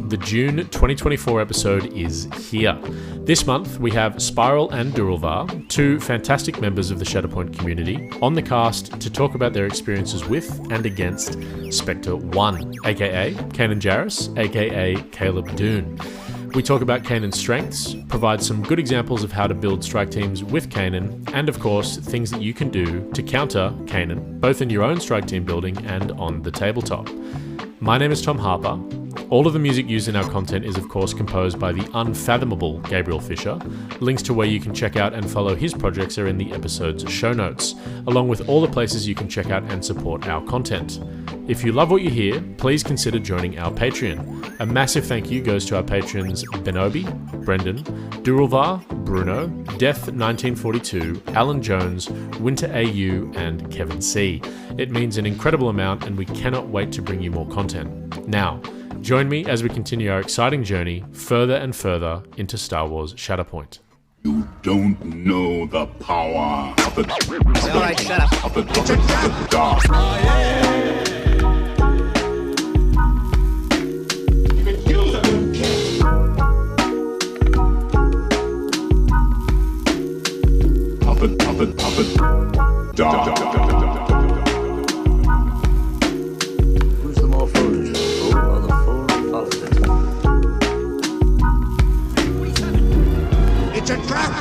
The June 2024 episode is here. This month, we have Spiral and Duralvar, two fantastic members of the Shatterpoint community, on the cast to talk about their experiences with and against Spectre 1, aka Kanan Jarrus, aka Caleb Doon. We talk about Kanan's strengths, provide some good examples of how to build strike teams with Kanan, and of course, things that you can do to counter Kanan, both in your own strike team building and on the tabletop. My name is Tom Harper. All of the music used in our content is of course composed by the unfathomable Gabriel Fisher. Links to where you can check out and follow his projects are in the episode's show notes, along with all the places you can check out and support our content. If you love what you hear, please consider joining our Patreon. A massive thank you goes to our patrons Benobi, Brendan, Duralvar, Bruno, Death1942, Alan Jones, Winter AU, and Kevin C. It means an incredible amount and we cannot wait to bring you more content. Now, join me as we continue our exciting journey further and further into Star Wars Shatterpoint. You don't know the power of the All right, shut up. of the dark. Who's the more foolish, the fool or the fool in politics? It's a trap!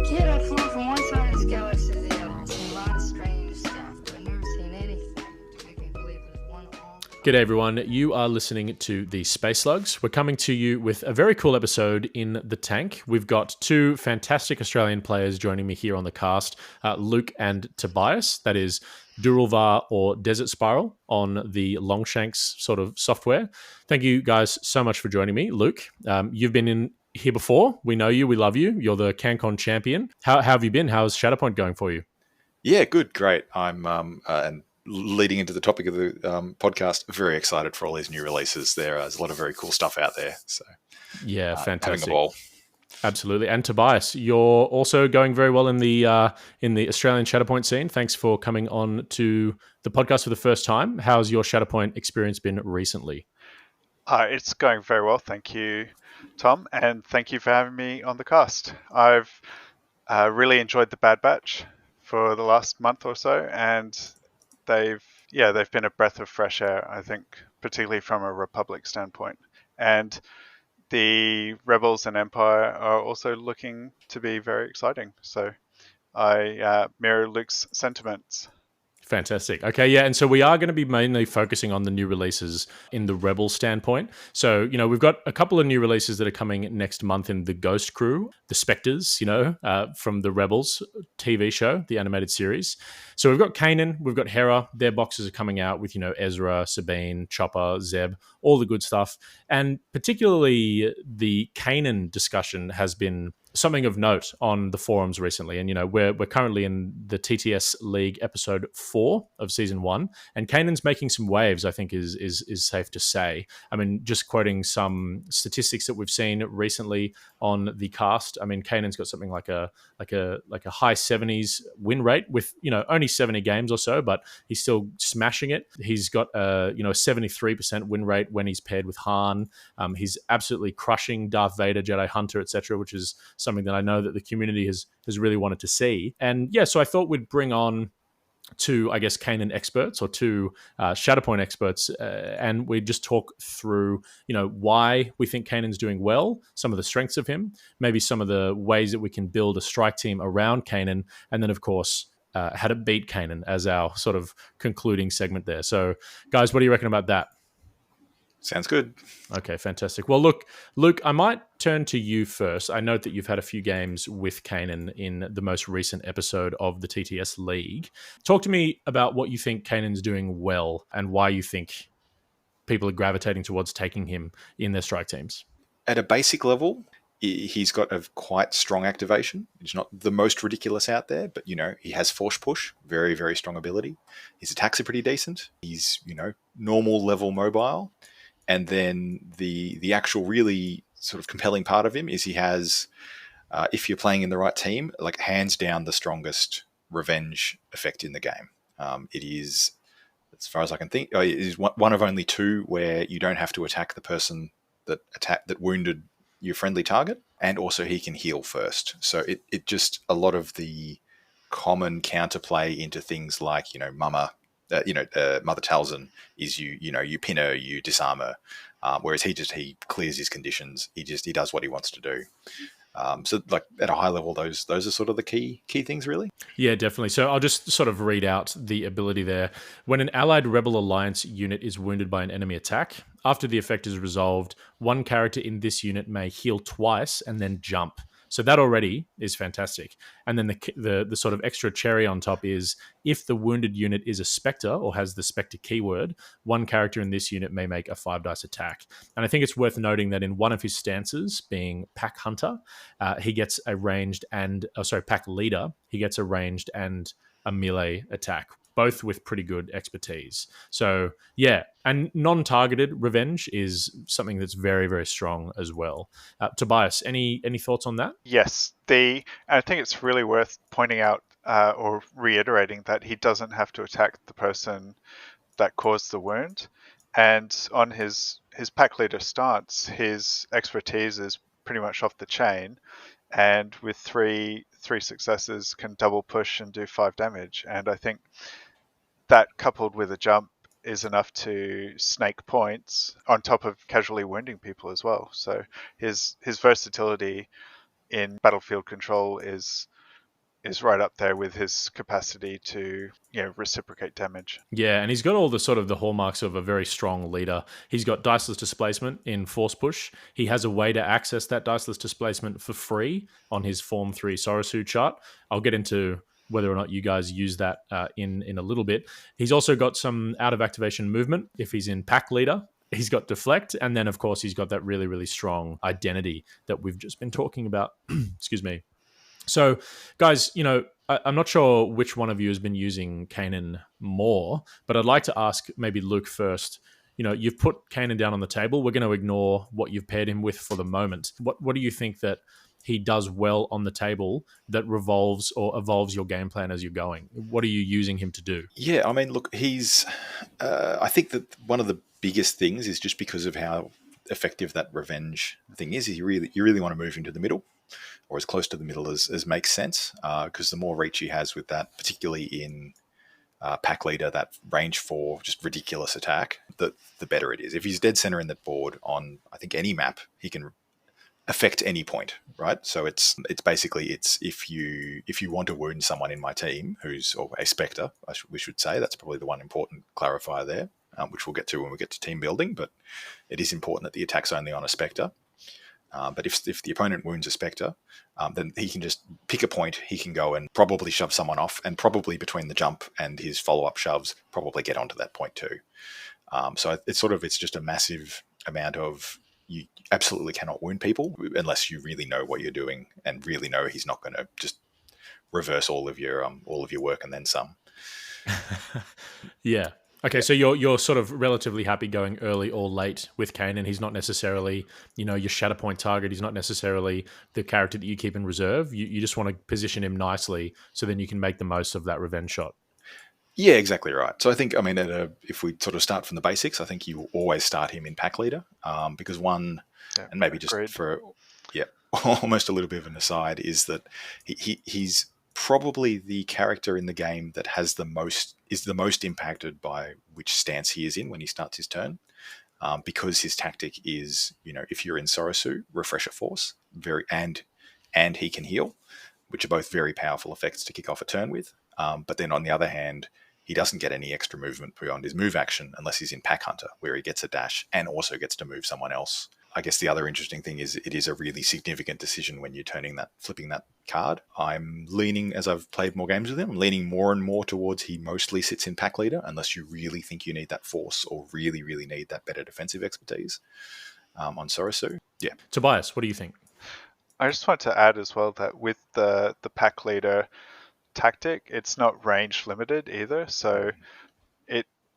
Kid, I flew from one side of this galaxy to the other and seen a lot of strange stuff, but I've never seen anything to make me believe there's one all. G'day everyone, you are listening to the Space Slugs. We're coming to you with a very cool episode in the tank. We've got two fantastic Australian players joining me here on the cast, Luke and Tobias. That is Duralvar or Desert Spiral on the Longshanks sort of software. Thank you guys so much for joining me. Luke, you've been in here before. We know you, we love you. You're the CanCon champion. How have you been? How's Shatterpoint going for you? Yeah, good, great. I'm and leading into the topic of the podcast, very excited for all these new releases. There's a lot of very cool stuff out there. So Yeah, fantastic. having a ball. Absolutely. And Tobias, you're also going very well in the Australian Shatterpoint scene. Thanks for coming on to the podcast for the first time. How's your Shatterpoint experience been recently? It's going very well, thank you, Tom, and thank you for having me on the cast. I've really enjoyed the Bad Batch for the last month or so, and they've been a breath of fresh air, I think, particularly from a Republic standpoint. And the Rebels and Empire are also looking to be very exciting. So I mirror Luke's sentiments. Fantastic. Okay, yeah, and so we are going to be mainly focusing on the new releases in the Rebel standpoint. So, we've got a couple of new releases that are coming next month in the Ghost Crew, the Spectres, from the Rebels TV show, the animated series. So we've got Kanan, we've got Hera. Their boxes are coming out with, Ezra, Sabine, Chopper, Zeb, all the good stuff. And particularly the Kanan discussion has been something of note on the forums recently. And, we're currently in the TTS League episode 4 of season 1. And Kanan's making some waves, I think is safe to say. I mean, just quoting some statistics that we've seen recently on the cast. I mean, Kanan's got something like a high 70s win rate with, only 70 games or so, but he's still smashing it. He's got a 73% win rate when he's paired with Han. He's absolutely crushing Darth Vader, Jedi Hunter, etc., which is something that I know that the community has really wanted to see. And yeah, so I thought we'd bring on two, I guess, Kanan experts or two Shatterpoint experts, and we just talk through, why we think Kanan's doing well, some of the strengths of him, maybe some of the ways that we can build a strike team around Kanan, and then, of course, how to beat Kanan as our sort of concluding segment there. So, guys, what do you reckon about that? Sounds good. Okay, fantastic. Well, look, Luke, I might turn to you first. I note that you've had a few games with Kanan in the most recent episode of the TTS League. Talk to me about what you think Kanan's doing well and why you think people are gravitating towards taking him in their strike teams. At a basic level, he's got a quite strong activation. It's not the most ridiculous out there, but, he has force push, very, very strong ability. His attacks are pretty decent. He's, normal level mobile. And then the actual really sort of compelling part of him is he has, if you're playing in the right team, like hands down the strongest revenge effect in the game. It is as far as I can think. Is one of only two where you don't have to attack the person that wounded your friendly target, and also he can heal first. So it just a lot of the common counterplay into things like Mother Talzin is you pin her, you disarm her, whereas he clears his conditions. He does what he wants to do. So like at a high level, those are sort of the key things really. Yeah, definitely. So I'll just sort of read out the ability there. When an allied Rebel Alliance unit is wounded by an enemy attack, after the effect is resolved, one character in this unit may heal twice and then jump. So that already is fantastic. And then the sort of extra cherry on top is if the wounded unit is a Spectre or has the Spectre keyword, one character in this unit may make a 5-dice attack. And I think it's worth noting that in one of his stances, being Pack Hunter, he gets a ranged and Pack Leader, he gets a ranged and a melee attack, both with pretty good expertise. So yeah, and non-targeted revenge is something that's very, very strong as well. Tobias, any thoughts on that? Yes, I think it's really worth pointing out or reiterating that he doesn't have to attack the person that caused the wound. And on his pack leader stance, his expertise is pretty much off the chain. And with three successes, can double push and do 5 damage. And I think that coupled with a jump is enough to snake points on top of casually wounding people as well. So his versatility in battlefield control is right up there with his capacity to reciprocate damage. Yeah, and he's got all the sort of the hallmarks of a very strong leader. He's got diceless displacement in Force Push. He has a way to access that diceless displacement for free on his Form 3 Sorosu chart. I'll get into whether or not you guys use that in a little bit. He's also got some out of activation movement if he's in Pack Leader. He's got deflect, and then of course he's got that really, really strong identity that we've just been talking about. Excuse me. So, guys, I'm not sure which one of you has been using Kanan more, but I'd like to ask maybe Luke first. You've put Kanan down on the table. We're going to ignore what you've paired him with for the moment. What do you think that he does well on the table that revolves or evolves your game plan as you're going? What are you using him to do? Yeah, I mean, look, he's. I think that one of the biggest things is just because of how effective that revenge thing is. You really want to move into the middle, or as close to the middle as makes sense, because the more reach he has with that, particularly in Pack Leader, that range 4, just ridiculous attack, the better it is. If he's dead center in that board on, I think, any map, he can affect any point, right? So it's basically if you want to wound someone in my team or a Spectre, we should say, that's probably the one important clarifier there, which we'll get to when we get to team building, but it is important that the attack's only on a Spectre. But if the opponent wounds a Spectre, then he can just pick a point. He can go and probably shove someone off, and probably between the jump and his follow-up shoves, probably get onto that point too. So it's just a massive amount of, you absolutely cannot wound people unless you really know what you're doing and really know he's not going to just reverse all of your work and then some. Yeah. Okay, so you're sort of relatively happy going early or late with Kanan. He's not necessarily, your Shatterpoint target. He's not necessarily the character that you keep in reserve. You just want to position him nicely so then you can make the most of that revenge shot. Yeah, exactly right. So I think, if we sort of start from the basics, I think you always start him in Pack Leader, because and maybe just agreed. for, almost a little bit of an aside, is that he's probably the character in the game that is the most impacted by which stance he is in when he starts his turn, because his tactic is, if you're in Sorosu, Refresher Force, and he can heal, which are both very powerful effects to kick off a turn with. But then on the other hand, he doesn't get any extra movement beyond his move action unless he's in Pack Hunter, where he gets a dash and also gets to move someone else. I guess the other interesting thing is it is a really significant decision when you're flipping that card. I'm leaning, as I've played more games with him, I'm leaning more and more towards he mostly sits in Pack Leader unless you really think you need that force or really, really need that better defensive expertise on Sorosu. Yeah. Tobias, what do you think? I just want to add as well that with the Pack Leader tactic, it's not range limited either. So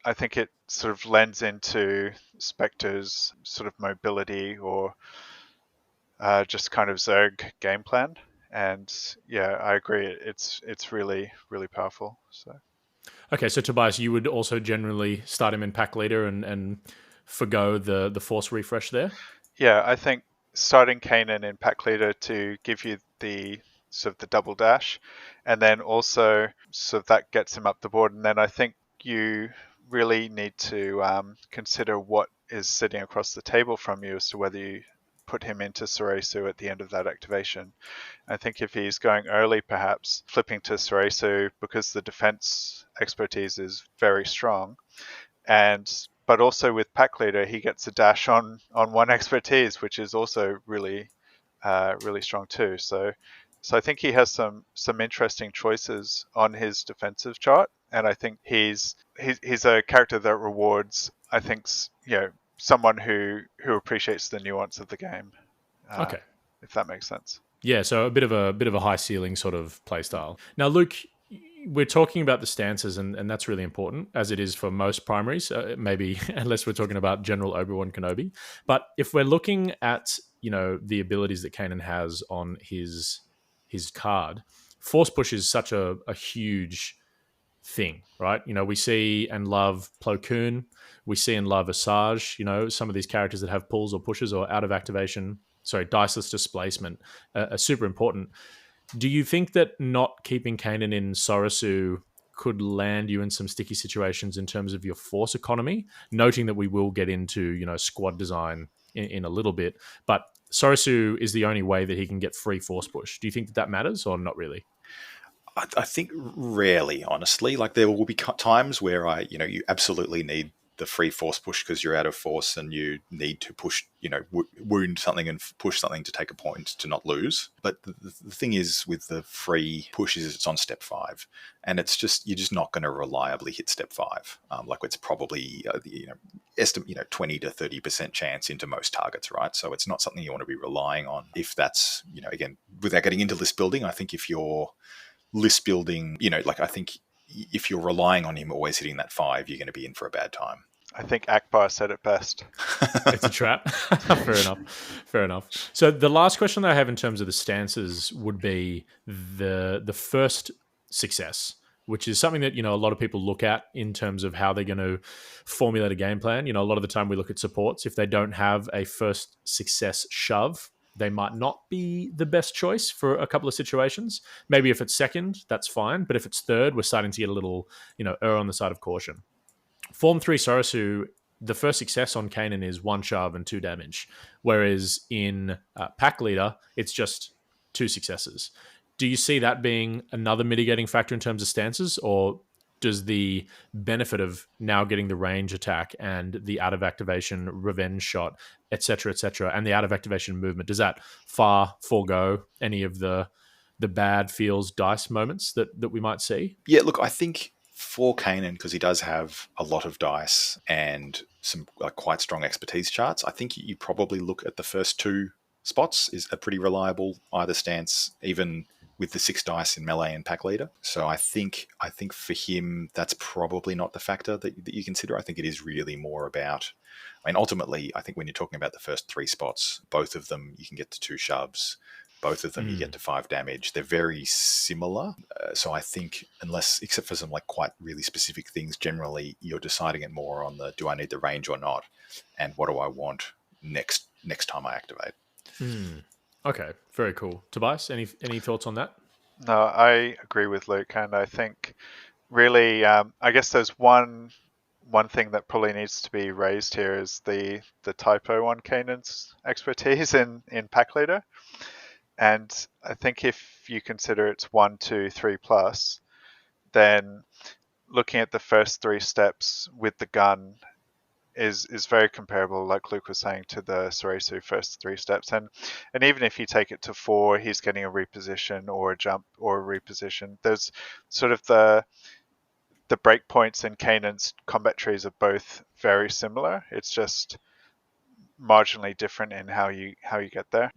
I think it sort of lends into Spectre's sort of mobility or just kind of Zerg game plan. And yeah, I agree. It's really, really powerful. So Okay, so Tobias, you would also generally start him in pack leader and forgo the force refresh there. Yeah, I think starting Kanan in pack leader to give you the sort of the double dash, and then also sort of that gets him up the board, and then I think you really need to consider what is sitting across the table from you as to whether you put him into Soresu at the end of that activation. I think if he's going early, perhaps flipping to Soresu because the defense expertise is very strong, and but also with pack leader he gets a dash on one expertise, which is also really strong too. So I think he has some interesting choices on his defensive chart, and I think he's a character that rewards, I think, someone who appreciates the nuance of the game, uh, Okay. if that makes sense. Yeah, so a bit of a high ceiling sort of playstyle. Now, Luke, we're talking about the stances, and that's really important, as it is for most primaries. Maybe unless we're talking about General Obi-Wan Kenobi. But if we're looking at the abilities that Kanan has on his card, Force Push is such a huge thing, right? We see and love Plo Koon, we see and love Asajj. Some of these characters that have pulls or pushes or out of activation, sorry, diceless displacement, are super important. Do you think that not keeping Kanan in Sorasu could land you in some sticky situations in terms of your force economy? Noting that we will get into squad design in a little bit, but Sorasu is the only way that he can get free force push. Do you think that matters or not really? I think rarely, honestly. Like there will be times where you absolutely need the free force push because you're out of force and you need to push, wound something and push something to take a point to not lose. But the thing is with the free push is it's on step 5, and it's just you're just not going to reliably hit step 5. Like it's probably estimate 20 to 30% chance into most targets, right? So it's not something you want to be relying on. If that's again, without getting into list building, I think if you're list building, I think if you're relying on him always hitting that 5, you're going to be in for a bad time. I think Akbar said it best. It's a trap. Fair enough. So the last question that I have in terms of the stances would be the first success, which is something that a lot of people look at in terms of how they're going to formulate a game plan. A lot of the time we look at supports. If they don't have a first success shove, they might not be the best choice for a couple of situations. Maybe if it's second, that's fine. But if it's third, we're starting to get a little, err on the side of caution. Form 3 Sorasu, the first success on Kanan is 1 shove and 2 damage. Whereas in Pack Leader, it's just 2 successes. Do you see that being another mitigating factor in terms of stances? Or does the benefit of now getting the range attack and the out of activation revenge shot, etc., and the out of activation movement, does that far forego any of the bad feels dice moments that we might see? Yeah, look, I think for Kanan, because he does have a lot of dice and some quite strong expertise charts, I think you probably look at the first 2 spots is a pretty reliable either stance, even with the 6 dice in melee and pack leader. So I think for him, that's probably not the factor that you consider. I think it is really more about, ultimately, I think when you're talking about the first 3 spots, both of them you can get to 2 shoves. Both of them you get to 5 damage. They're very similar. So I think except for some quite really specific things, generally you're deciding it more on the do I need the range or not, and what do I want next time I activate. Okay, very cool. Tobias, any thoughts on that? No, I agree with Luke, and I think really, I guess there's one thing that probably needs to be raised here is the typo on Kanan's expertise in pack leader. And I think if you consider it's 1, 2, 3 plus, then looking at the first 3 steps with the gun is very comparable, like Luke was saying, to the Soresu first 3 steps. And even if you take it to 4, he's getting a reposition or a jump or a reposition. There's sort of the breakpoints in Kanan's combat trees are both very similar. It's just marginally different in how you get there.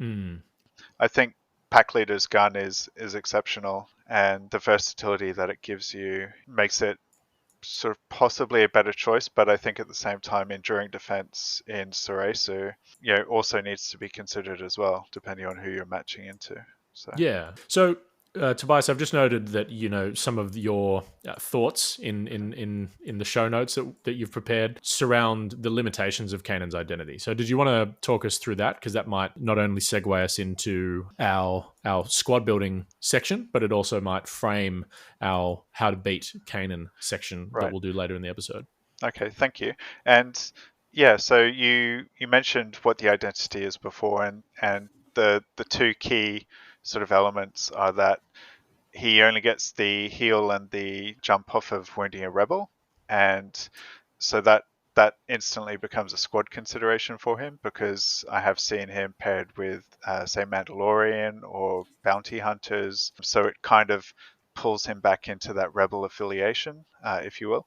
I think Pack Leader's gun is exceptional, and the versatility that it gives you makes it sort of possibly a better choice. But I think at the same time, enduring defense in Soresu, also needs to be considered as well, depending on who you're matching into. So Yeah. So Tobias, I've just noted that some of your thoughts in the show notes that you've prepared surround the limitations of Kanan's identity. So, did you want to talk us through that? Because that might not only segue us into our squad building section, but it also might frame our how to beat Kanan section that Right. we'll do later in the episode. Okay, thank you. And yeah, so you mentioned what the identity is before, and the two key sort of elements are that he only gets the heal and the jump off of wounding a rebel, and so that instantly becomes a squad consideration for him, because I have seen him paired with, say, Mandalorian or bounty hunters. So it kind of pulls him back into that rebel affiliation, if you will.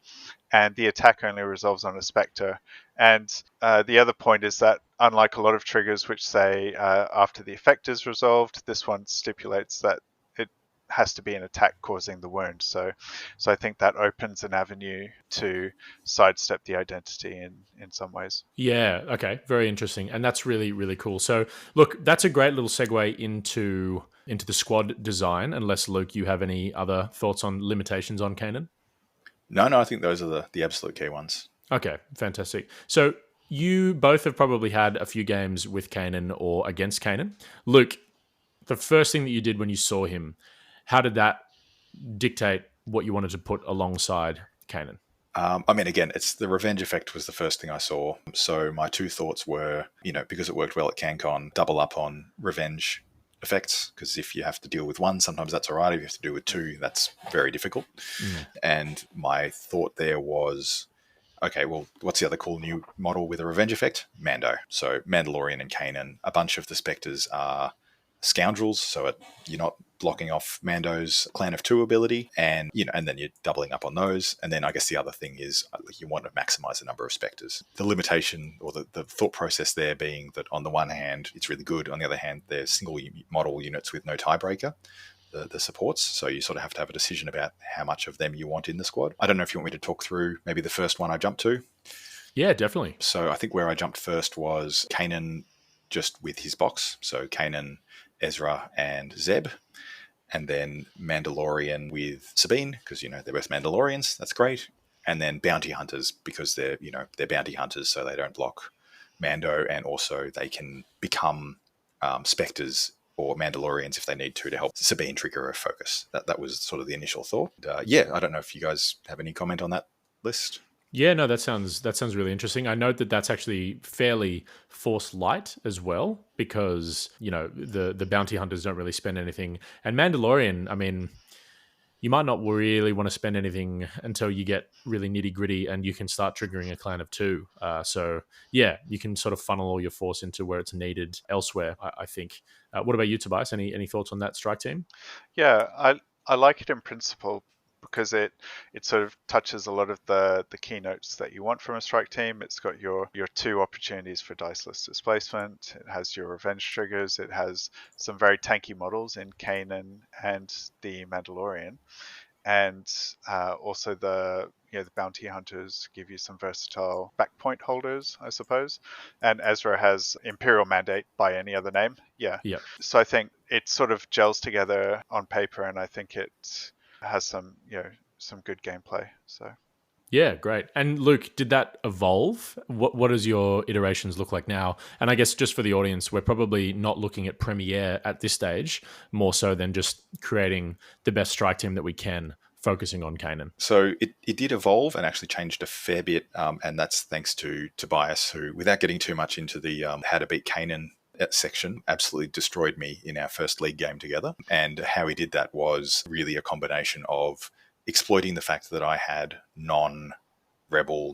And the attack only resolves on a Spectre. And the other point is that, unlike a lot of triggers which say after the effect is resolved, this one stipulates that it has to be an attack causing the wound. So I think that opens an avenue to sidestep the identity in some ways. Yeah, okay. Very interesting. And that's really, really cool. So look, that's a great little segue into the squad design, unless Luke, you have any other thoughts on limitations on Kanan? No, I think those are the absolute key ones. Okay, fantastic. So you both have probably had a few games with Kanan or against Kanan. Luke, the first thing that you did when you saw him, how did that dictate what you wanted to put alongside Kanan? I mean, again, it's the revenge effect was the first thing I saw. So my two thoughts were, because it worked well at CanCon, double up on revenge effects, because if you have to deal with one, sometimes that's all right. If you have to deal with two, that's very difficult. And my thought there was, okay, well, what's the other cool new model with a revenge effect? Mando. So Mandalorian and Kanan, a bunch of the Spectres are scoundrels, so you're not blocking off Mando's Clan of Two ability, and and then you're doubling up on those. And then I guess the other thing is you want to maximize the number of Spectres. The limitation or the thought process there being that on the one hand it's really good, on the other hand there's single model units with no tiebreaker, the supports, so you sort of have to have a decision about how much of them you want in the squad. I don't know if you want me to talk through maybe the first one I jumped to. Yeah, definitely. So I think where I jumped first was Kanan just with his box. So Kanan, Ezra, and Zeb. And then Mandalorian with Sabine, because, they're both Mandalorians. That's great. And then bounty hunters, because they're bounty hunters, so they don't block Mando. And also they can become Spectres or Mandalorians if they need to help Sabine trigger a focus. That was sort of the initial thought. I don't know if you guys have any comment on that list. Yeah, no, that sounds really interesting. I note that that's actually fairly force light as well, because the bounty hunters don't really spend anything, and Mandalorian, I mean, you might not really want to spend anything until you get really nitty gritty and you can start triggering a clan of two. So yeah, you can sort of funnel all your force into where it's needed elsewhere, I think. What about you, Tobias? Any thoughts on that strike team? Yeah, I like it in principle, because it sort of touches a lot of the keynotes that you want from a strike team. It's got your two opportunities for diceless displacement. It has your revenge triggers. It has some very tanky models in Kanan and the Mandalorian, and also the bounty hunters give you some versatile backpoint holders, I suppose. And Ezra has Imperial Mandate by any other name. Yeah. So I think it sort of gels together on paper, and I think it has some good gameplay. So yeah, great. And Luke, did that evolve? What does your iterations look like now? And I guess just for the audience, we're probably not looking at Premiere at this stage, more so than just creating the best strike team that we can, focusing on Kanan. So it did evolve and actually changed a fair bit, and that's thanks to Tobias, who, without getting too much into the how to beat Kanan section, absolutely destroyed me in our first league game together. And how he did that was really a combination of exploiting the fact that I had non-rebel,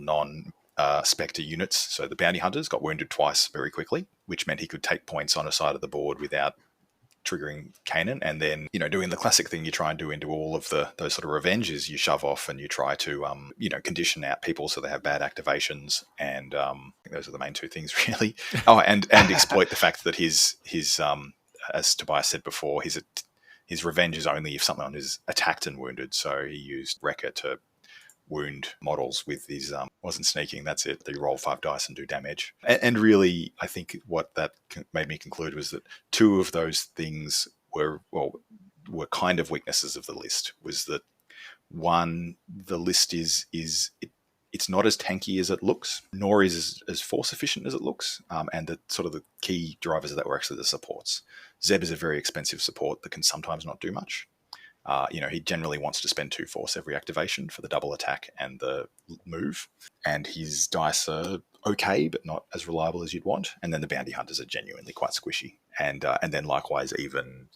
Spectre units. So the bounty hunters got wounded twice very quickly, which meant he could take points on a side of the board without triggering Kanan. And then, doing the classic thing you try and do into all of those sort of revenges, you shove off and you try to, condition out people so they have bad activations. And I think those are the main two things, really. Oh, and exploit the fact that his as Tobias said before, his revenge is only if someone is attacked and wounded. So he used Wrecker to wound models with his wasn't sneaking, that's it. They roll 5 dice and do damage. And really, I think what that made me conclude was that two of those things were, well, were kind of weaknesses of the list was that one, the list it's not as tanky as it looks, nor is as force efficient as it looks, and the sort of the key drivers of that were actually the supports. Zeb is a very expensive support that can sometimes not do much. He generally wants to spend 2 force every activation for the double attack and the move, and his dice are okay, but not as reliable as you'd want. And then the bounty hunters are genuinely quite squishy, and then likewise, even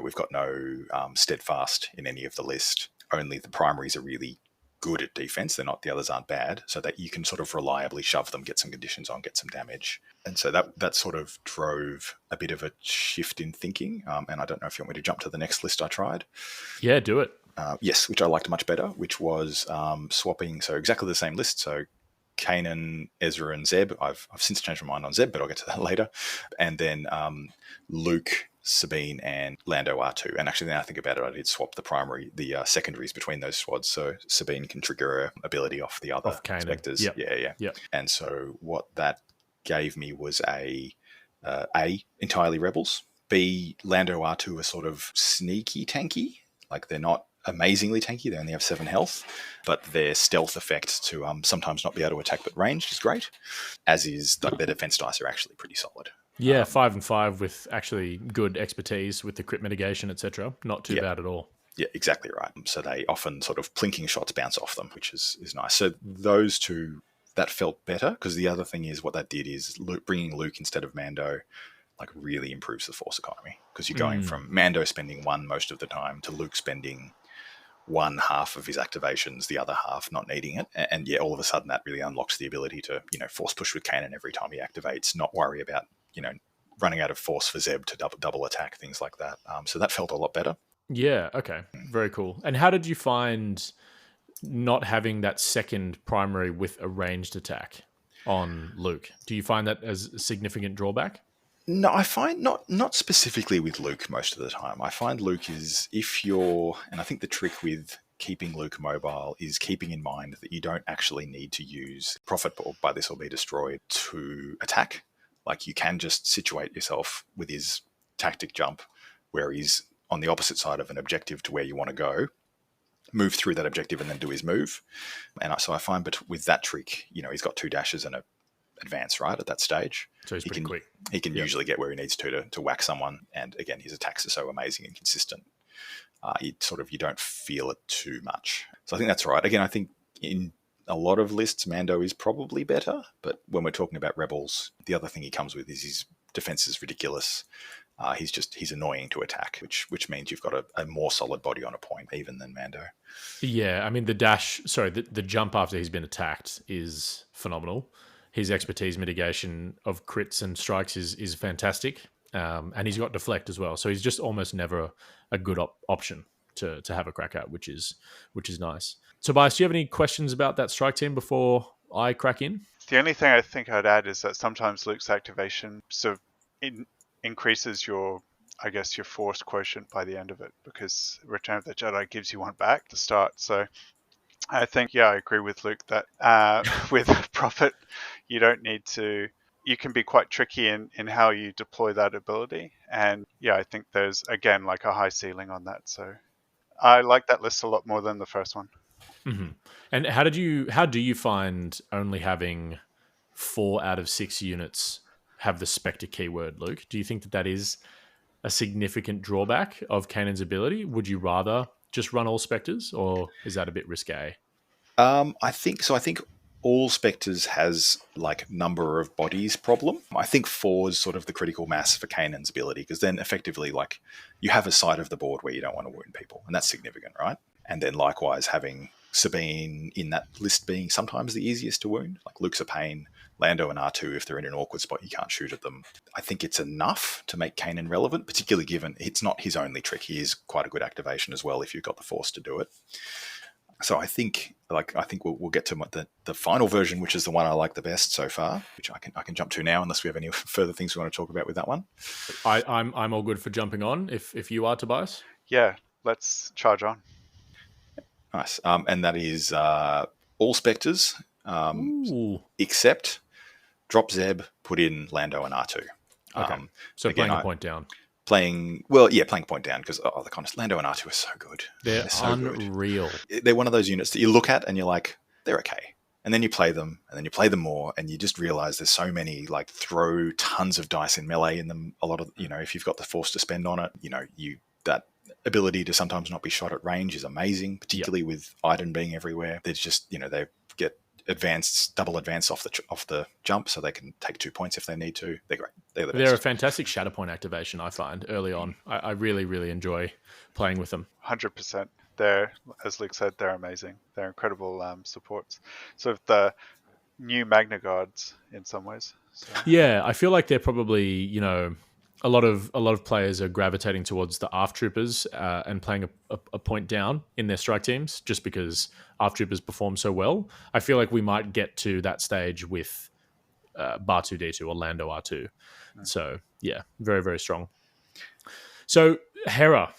we've got no steadfast in any of the list. Only the primaries are really good at defense. They're not, the others aren't bad, so that you can sort of reliably shove them, get some conditions on, get some damage. And so that sort of drove a bit of a shift in thinking. And I don't know if you want me to jump to the next list I tried. Yeah, do it. Yes, which I liked much better, which was swapping. So exactly the same list. So Kanan, Ezra, and Zeb. I've since changed my mind on Zeb, but I'll get to that later. And then Luke, Sabine, and Lando R2. And actually, now I think about it, I did swap the secondaries between those squads. So Sabine can trigger her ability off the other Spectres. Yep. Yeah. And so what that gave me was A, entirely rebels. B, Lando R2 are sort of sneaky tanky. Like, they're not amazingly tanky. They only have 7 health, but their stealth effect to sometimes not be able to attack but ranged is great, as is their defense dice are actually pretty solid. Yeah, 5 and 5 with actually good expertise with the crit mitigation, etc. Not too bad at all. Yeah, exactly right. So they often sort of plinking shots bounce off them, which is nice. So those two, that felt better, because the other thing is what that did is bringing Luke instead of Mando like really improves the force economy, because you're going from Mando spending 1 most of the time to Luke spending 1 half of his activations, the other half not needing it. And all of a sudden that really unlocks the ability to, force push with Kanan every time he activates, not worry about, running out of force for Zeb to double attack, things like that. So that felt a lot better. Yeah, okay. Very cool. And how did you find not having that second primary with a ranged attack on Luke? Do you find that as a significant drawback? No, I find not specifically with Luke most of the time. I find Luke is, and I think the trick with keeping Luke mobile is keeping in mind that you don't actually need to use Prophet or By This or Be Destroyed to attack. Like, you can just situate yourself with his tactic jump where he's on the opposite side of an objective to where you want to go, move through that objective and then do his move. And so I find, but with that trick, he's got 2 dashes and a advance right at that stage. So he's pretty quick. He can usually get where he needs to whack someone. And again, his attacks are so amazing and consistent. You don't feel it too much. So I think that's right. Again, I think in a lot of lists, Mando is probably better. But when we're talking about Rebels, the other thing he comes with is his defense is ridiculous. He's annoying to attack, which means you've got a more solid body on a point even than Mando. Yeah, I mean the jump after he's been attacked is phenomenal. His expertise mitigation of crits and strikes is fantastic, and he's got deflect as well. So he's just almost never a good option to have a crack at, which is nice. Tobias, do you have any questions about that strike team before I crack in? The only thing I think I'd add is that sometimes Luke's activation increases your force quotient by the end of it, because Return of the Jedi gives you 1 back to start. So I think, I agree with Luke that with Prophet, you don't need to. You can be quite tricky in how you deploy that ability. And I think there's, again, like a high ceiling on that. So I like that list a lot more than the first one. Mm-hmm. And how do you find only having 4 out of 6 units have the Spectre keyword, Luke? Do you think that is a significant drawback of Kanan's ability? Would you rather just run all Spectres, or is that a bit risque? I think so. I think all Spectres has like number of bodies problem. I think 4 is sort of the critical mass for Kanan's ability, because then effectively like you have a side of the board where you don't want to wound people, and that's significant, right? And then likewise having Sabine in that list being sometimes the easiest to wound, like Luke's a pain, Lando and R2, if they're in an awkward spot, you can't shoot at them. I think it's enough to make Kanan relevant, particularly given it's not his only trick. He is quite a good activation as well if you've got the force to do it. So I think we'll get to the final version, which is the one I like the best so far, which I can jump to now, unless we have any further things we want to talk about with that one. I'm all good for jumping on if you are, Tobias. Yeah, let's charge on. Nice. And that is all Spectres, except drop Zeb, put in Lando and R2. Okay. So again, playing a point down. playing point down because the contest Lando and R2 are so good. They're so unreal. good. They're one of those units that you look at and you're like, they're okay. And then you play them, and then you play them more, and you just realize there's so many, like, throw tons of dice in melee in them. A lot of, if you've got the force to spend on it, that ability to sometimes not be shot at range is amazing, particularly with Iden being everywhere. There's just, they get double advance off the jump, so they can take 2 points if they need to. They're great. They're the best. They're a fantastic shadow point activation, I find, early on. I really, really enjoy playing with them. 100%. They're, as Luke said, they're amazing. They're incredible supports. Sort of the new Magna Guards in some ways. So. Yeah, I feel like they're probably, a lot of players are gravitating towards the ARF troopers and playing a point down in their strike teams just because ARF troopers perform so well. I feel like we might get to that stage with Bar2D2 or Lando R2. So, yeah, very, very strong. So, Hera,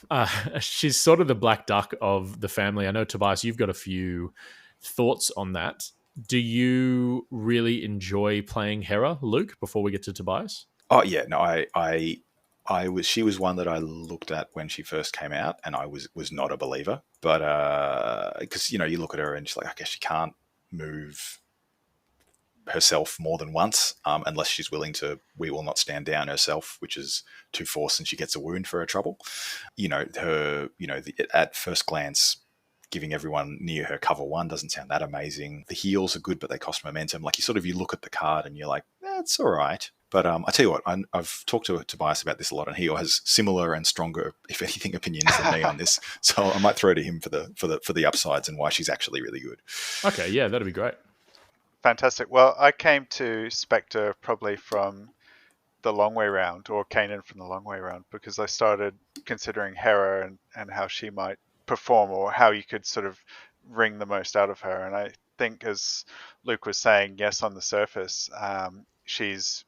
she's sort of the black duck of the family. I know, Tobias, you've got a few thoughts on that. Do you really enjoy playing Hera, Luke, before we get to Tobias? Oh, yeah. No, she was one that I looked at when she first came out, and I was not a believer. But because, you look at her and she's like, I guess she can't move herself more than once unless she's willing to we will not stand down herself, which is 2 force and she gets a wound for her trouble. At first glance, giving everyone near her cover 1 doesn't sound that amazing. The heals are good, but they cost momentum. Like you look at the card and you're like, it's all right. But I tell you what, I've talked to Tobias about this a lot, and he has similar and stronger, if anything, opinions than me on this. So I might throw to him for the upsides and why she's actually really good. Okay, yeah, that'd be great. Fantastic. Well, I came to Spectre probably from the long way round, or Kanan from the long way round, because I started considering Hera and how she might perform, or how you could sort of wring the most out of her. And I think, as Luke was saying, yes, on the surface, she's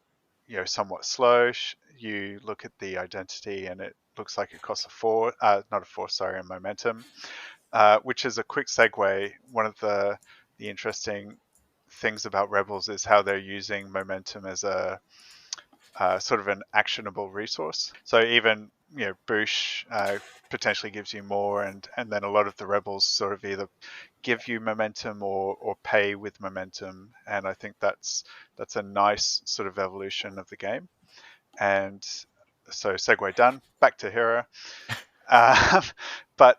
somewhat slow. You look at the identity and it looks like it costs a momentum, which is a quick segue. One of the interesting things about Rebels is how they're using momentum as a sort of an actionable resource. So even Boosh potentially gives you more, and then a lot of the Rebels sort of either give you momentum or pay with momentum, and I think that's a nice sort of evolution of the game. And so segue done, back to Hera. But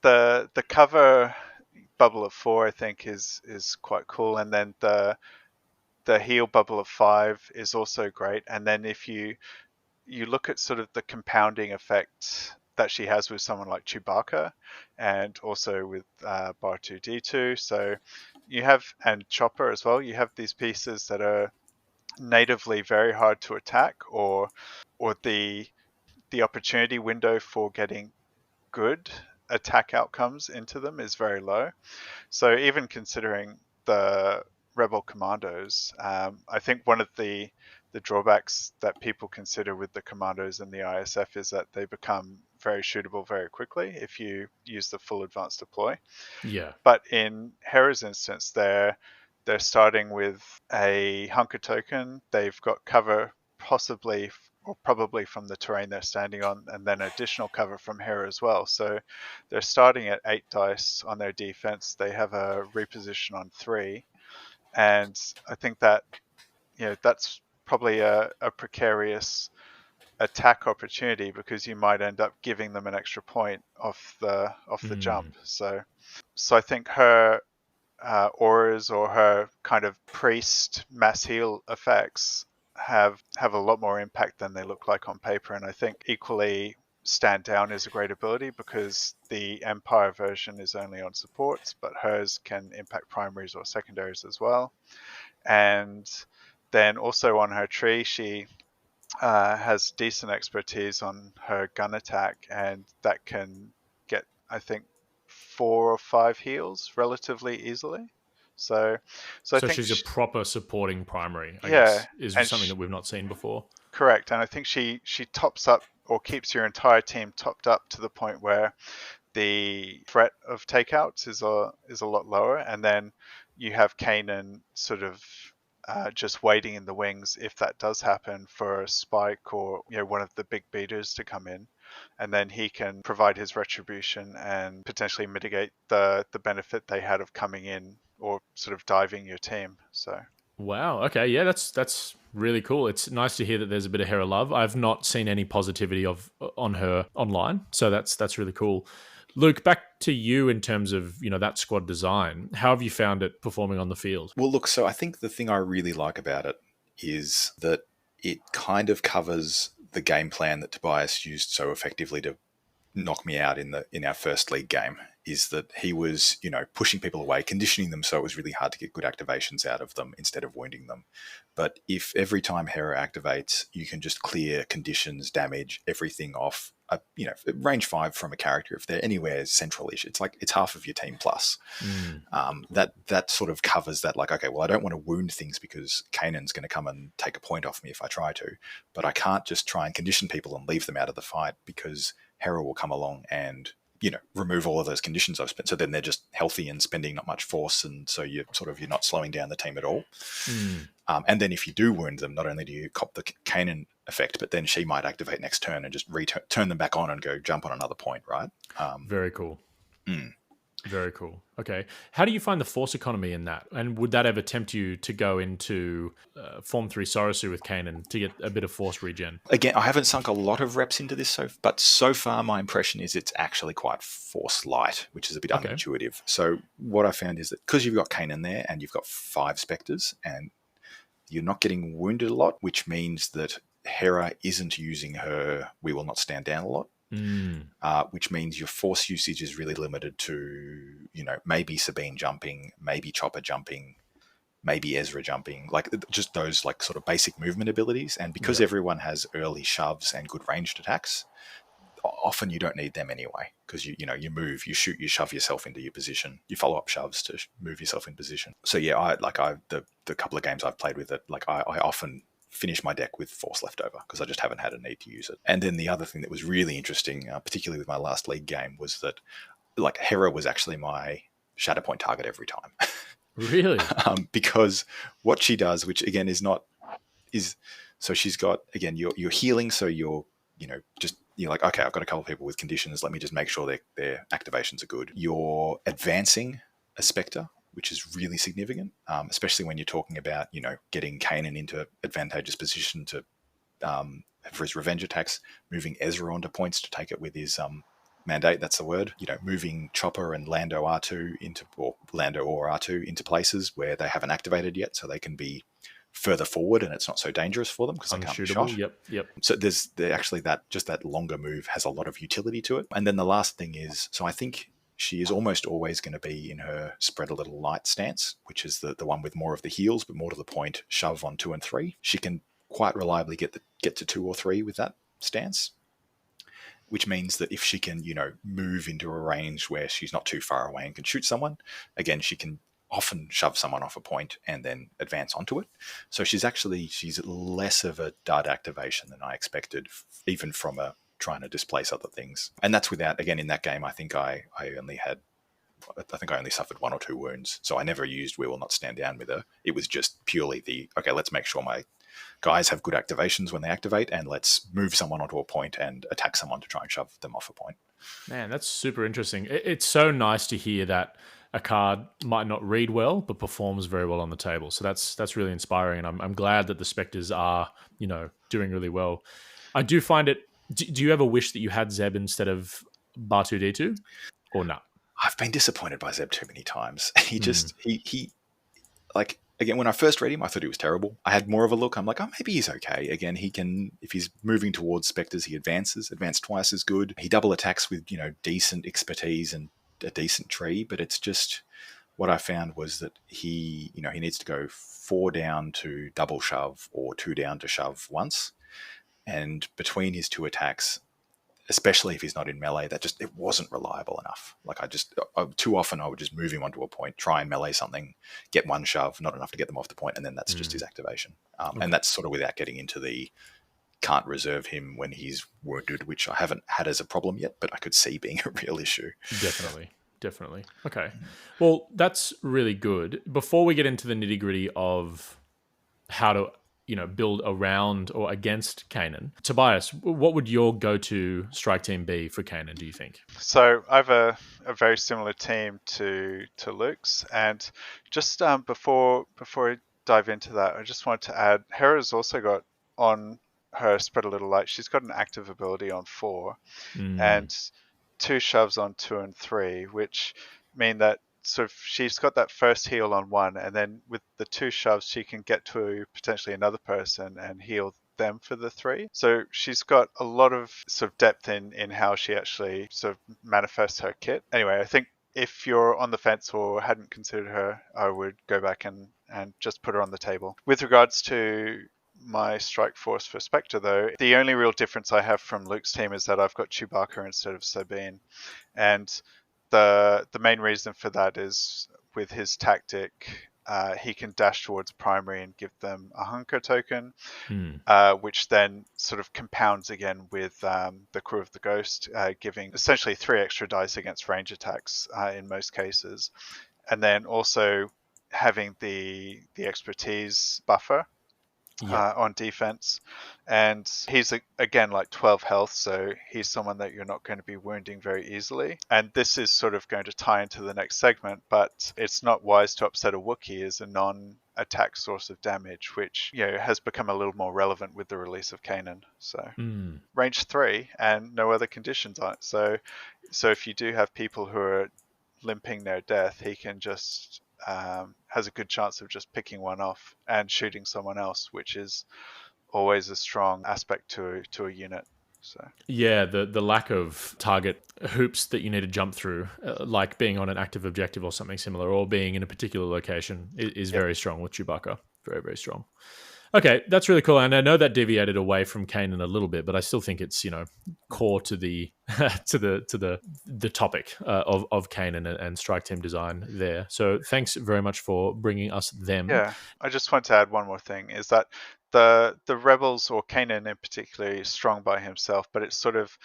the cover bubble of 4 I think is quite cool, and then the heal bubble of 5 is also great. And then if you look at sort of the compounding effect that she has with someone like Chewbacca, and also with Bar2D2, so you have, and Chopper as well, you have these pieces that are natively very hard to attack, or the opportunity window for getting good attack outcomes into them is very low. So even considering the Rebel commandos, I think one of the drawbacks that people consider with the commandos and the ISF is that they become very shootable very quickly if you use the full advanced deploy. Yeah. But in Hera's instance, they're starting with a hunker token. They've got cover possibly or probably from the terrain they're standing on, and then additional cover from Hera as well. So they're starting at 8 dice on their defense. They have a reposition on 3. And I think that, that's probably a precarious attack opportunity, because you might end up giving them an extra point off the jump. So I think her auras, or her kind of priest mass heal effects, have a lot more impact than they look like on paper. And I think equally, Stand Down is a great ability because the Empire version is only on supports, but hers can impact primaries or secondaries as well. And then also on her tree, she has decent expertise on her gun attack, and that can get, I think, 4 or 5 heals relatively easily. So I think she's a proper supporting primary, I Yeah, guess, is and something that we've not seen before. correct. And I think she tops up, or keeps your entire team topped up, to the point where the threat of takeouts is a lot lower. And then you have Kanan sort of just waiting in the wings if that does happen for a spike or one of the big beaters to come in, and then he can provide his retribution and potentially mitigate the benefit they had of coming in or sort of diving your team. So Wow. Okay. Yeah, that's really cool. It's nice to hear that there's a bit of Hera love. I've not seen any positivity on her online, so that's really cool. Luke, back to you in terms of that squad design. How have you found it performing on the field? Well, look, so I think the thing I really like about it is that it kind of covers the game plan that Tobias used so effectively to knock me out in our first league game. Is that he was, pushing people away, conditioning them so it was really hard to get good activations out of them instead of wounding them. But if every time Hera activates, you can just clear conditions, damage, everything off, range 5 from a character, if they're anywhere central-ish, it's half of your team plus. That sort of covers that, like, okay, well, I don't want to wound things because Kanan's going to come and take a point off me if I try to, but I can't just try and condition people and leave them out of the fight because Hera will come along and remove all of those conditions I've spent. So then they're just healthy and spending not much force, and so you're not slowing down the team at all. And then if you do wound them, not only do you cop the Kanan effect, but then she might activate next turn and just turn them back on and go jump on another point, right? Very cool. Very cool. Okay. How do you find the force economy in that? And would that ever tempt you to go into Form 3 Sorosu with Kanan to get a bit of force regen? Again, I haven't sunk a lot of reps into this, but so far my impression is it's actually quite force light, which is a bit unintuitive. So what I found is that because you've got Kanan there and you've got 5 Spectres and you're not getting wounded a lot, which means that Hera isn't using her We Will Not Stand Down a lot. Which means your force usage is really limited to, maybe Sabine jumping, maybe Chopper jumping, maybe Ezra jumping, like just those like sort of basic movement abilities. And because everyone has early shoves and good ranged attacks, often you don't need them anyway because you move, you shoot, you shove yourself into your position, you follow up shoves to move yourself in position. So yeah, the couple of games I've played with it, like I often finish my deck with force left over because I just haven't had a need to use it. And then the other thing that was really interesting, particularly with my last league game, was that like Hera was actually my shadow point target every time. Really? Because what she does, which again so she's got, again, you're healing, so you're like, okay, I've got a couple of people with conditions, let me just make sure their activations are good. You're advancing a Spectre, which is really significant, especially when you're talking about, getting Kanan into advantageous position to for his revenge attacks, moving Ezra onto points to take it with his mandate, that's the word, moving Chopper and Lando R2 or R2 into places where they haven't activated yet, so they can be further forward and it's not so dangerous for them because they can't be shot. Yep. So there's actually that longer move has a lot of utility to it. And then the last thing is, so I think she is almost always going to be in her spread a little light stance, which is the one with more of the heals, but more to the point, shove on 2 and 3. She can quite reliably get to 2 or 3 with that stance, which means that if she can, move into a range where she's not too far away and can shoot someone, again, she can often shove someone off a point and then advance onto it. So she's less of a dud activation than I expected, even from trying to displace other things. And that's without, again, in that game, I think I only suffered 1 or 2 wounds. So I never used We Will Not Stand Down with her. It was just purely okay, let's make sure my guys have good activations when they activate, and let's move someone onto a point and attack someone to try and shove them off a point. Man, that's super interesting. It's so nice to hear that a card might not read well, but performs very well on the table. So that's really inspiring, and I'm glad that the Spectres are, doing really well. I do find it. Do you ever wish that you had Zeb instead of Bar2D2, or not? I've been disappointed by Zeb too many times. He like, again, when I first read him, I thought he was terrible. I had more of a look. I'm like, oh, maybe he's okay. Again, he can, if he's moving towards Spectres, he advance twice as good. He double attacks with, decent expertise and a decent tree, but it's just, what I found was that he needs to go 4 down to double shove or 2 down to shove once. And between his 2 attacks, especially if he's not in melee, it wasn't reliable enough. Like too often I would just move him onto a point, try and melee something, get 1 shove, not enough to get them off the point, and then that's just his activation. And that's sort of without getting into the can't reserve him when he's wounded, which I haven't had as a problem yet, but I could see being a real issue. Definitely. Okay. Well, that's really good. Before we get into the nitty-gritty of how to build around or against Kanan. Tobias, what would your go-to strike team be for Kanan, do you think? So I have a very similar team to Luke's, and just before I dive into that, I just wanted to add Hera's also got on her spread a little light. She's got an active ability on 4 and 2 shoves on 2 and 3, which mean that sort of she's got that first heal on 1, and then with the 2 shoves she can get to potentially another person and heal them for the 3. So she's got a lot of sort of depth in how she actually sort of manifests her kit. Anyway, I think if you're on the fence or hadn't considered her, I would go back and just put her on the table. With regards to my strike force for Spectre, though, the only real difference I have from Luke's team is that I've got Chewbacca instead of Sabine. And the main reason for that is with his tactic, he can dash towards primary and give them a hunker token, which then sort of compounds again with the Crew of the Ghost, giving essentially 3 extra dice against range attacks in most cases. And then also having the expertise buffer on defense, and he's again like 12 health, so he's someone that you're not going to be wounding very easily. And this is sort of going to tie into the next segment, but it's not wise to upset a Wookiee as a non-attack source of damage, which has become a little more relevant with the release of Kanan. So range 3 and no other conditions on it. So if you do have people who are limping near death, he can just has a good chance of just picking one off and shooting someone else, which is always a strong aspect to a unit. So yeah, the lack of target hoops that you need to jump through, like being on an active objective or something similar, or being in a particular location, is very strong with Chewbacca. Very, very strong. Okay, that's really cool. And I know that deviated away from Kanan a little bit, but I still think it's core to the to the topic of Kanan and strike team design there. So thanks very much for bringing us them. Yeah, I just want to add one more thing: is that the rebels, or Kanan in particular, is strong by himself, but it's sort of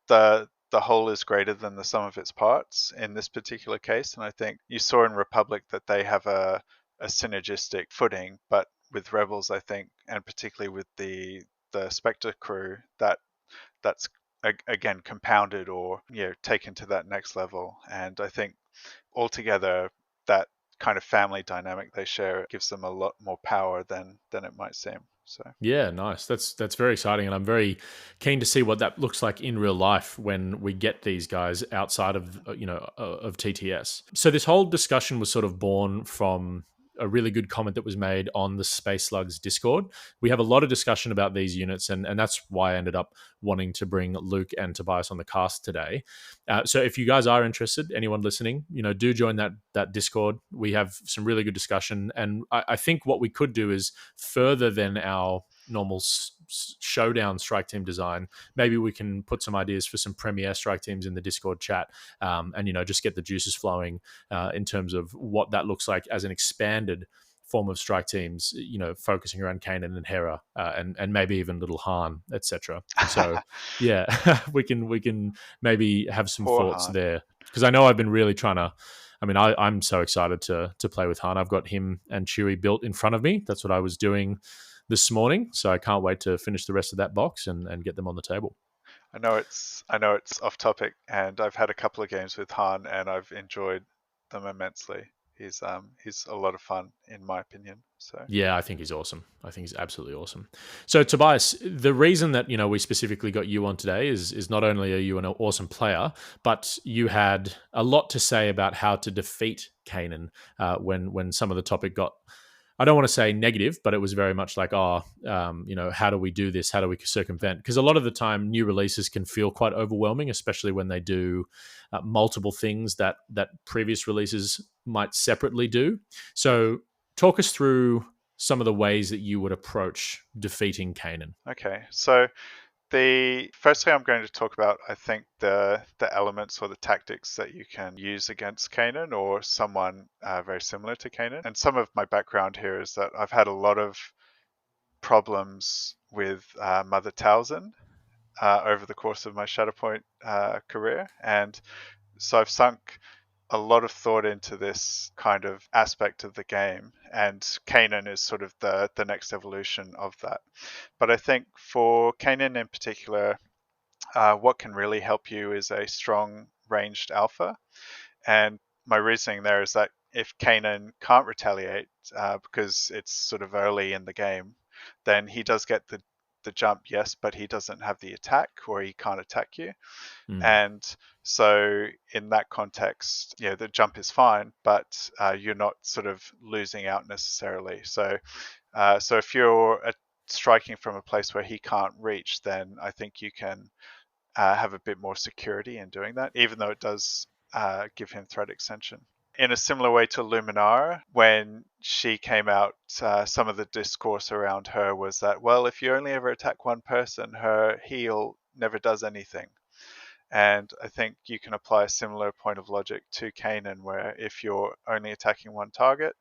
the whole is greater than the sum of its parts in this particular case. And I think you saw in Republic that they have a synergistic footing, but with Rebels, I think, and particularly with the Spectre crew, that's again compounded or taken to that next level. And I think altogether that kind of family dynamic they share gives them a lot more power than it might seem. So yeah, nice. That's very exciting, and I'm very keen to see what that looks like in real life when we get these guys outside of of TTS. So this whole discussion was sort of born from a really good comment that was made on the Space Slugs Discord. We have a lot of discussion about these units, and that's why I ended up wanting to bring Luke and Tobias on the cast today. So if you guys are interested, anyone listening, do join that Discord. We have some really good discussion, and I think what we could do is further than our normal showdown strike team design, maybe we can put some ideas for some premier strike teams in the Discord chat, and just get the juices flowing in terms of what that looks like as an expanded form of strike teams, focusing around Kanan and Hera, and maybe even little Han, etc. So yeah, we can maybe have some thoughts Han there, because I know I've been really trying to. I mean, I'm so excited to play with Han. I've got him and Chewie built in front of me. That's what I was doing this morning, so I can't wait to finish the rest of that box and get them on the table. I know it's off topic, and I've had a couple of games with Han, and I've enjoyed them immensely. He's a lot of fun, in my opinion. So yeah, I think he's awesome. I think he's absolutely awesome. So Tobias, the reason that we specifically got you on today is not only are you an awesome player, but you had a lot to say about how to defeat Kanan when some of the topic got, I don't want to say negative, but it was very much like, how do we do this? How do we circumvent? Because a lot of the time, new releases can feel quite overwhelming, especially when they do multiple things that previous releases might separately do. So talk us through some of the ways that you would approach defeating Kanan. Okay, so the first thing I'm going to talk about, I think, the elements or the tactics that you can use against Kanan or someone very similar to Kanan. And some of my background here is that I've had a lot of problems with Mother Talzin over the course of my Shatterpoint career, and so I've sunk a lot of thought into this kind of aspect of the game, and Kanan is sort of the next evolution of that. But I think for Kanan in particular, what can really help you is a strong ranged alpha. And my reasoning there is that if Kanan can't retaliate because it's sort of early in the game, then he does get the jump, yes, but he doesn't have the attack, or he can't attack you. And so in that context, the jump is fine, but you're not sort of losing out necessarily. So if you're striking from a place where he can't reach, then I think you can have a bit more security in doing that, even though it does give him threat extension. In a similar way to Luminara, when she came out, some of the discourse around her was that, well, if you only ever attack one person, her heal never does anything. And I think you can apply a similar point of logic to Kanan, where if you're only attacking one target,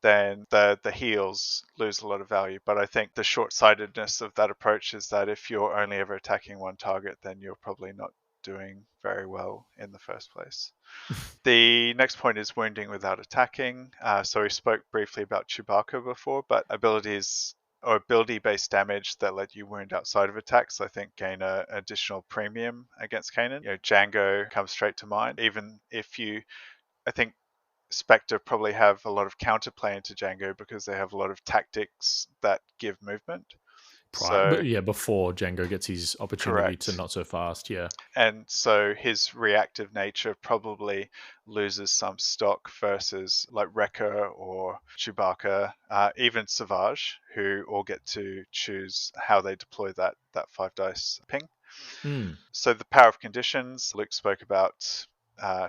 then the heals lose a lot of value. But I think the short-sightedness of that approach is that if you're only ever attacking one target, then you're probably not doing very well in the first place. The next point is wounding without attacking. So we spoke briefly about Chewbacca before, but abilities or ability-based damage that let you wound outside of attacks, I think, gain an additional premium against Kanan. Django comes straight to mind. Even if I think Spectre probably have a lot of counterplay into Django because they have a lot of tactics that give movement. Before Django gets his opportunity to not so fast, and so his reactive nature probably loses some stock versus like Wrecker or Chewbacca, even Savage, who all get to choose how they deploy that 5 dice ping. So the power of conditions, Luke spoke about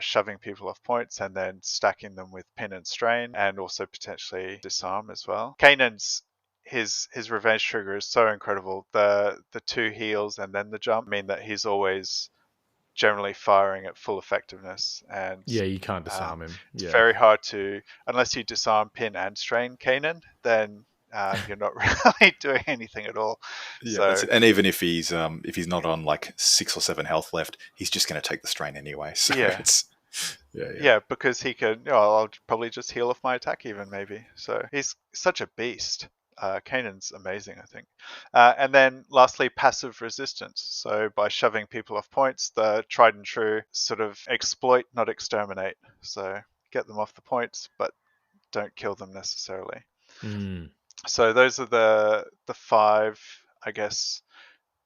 shoving people off points and then stacking them with pin and strain, and also potentially disarm as well. Kanan's his revenge trigger is so incredible. The 2 heals and then the jump mean that he's always generally firing at full effectiveness, and you can't disarm him. It's very hard to, unless you disarm, pin and strain Kanan, then you're not really doing anything at all. Yeah, and even if he's not on like 6 or 7 health left, he's just going to take the strain anyway. So because he could. I'll probably just heal off my attack even, maybe. So he's such a beast. Kanan's amazing, I think. And then lastly, passive resistance. So by shoving people off points, the tried and true sort of exploit, not exterminate. So get them off the points, but don't kill them necessarily. So those are the 5, I guess,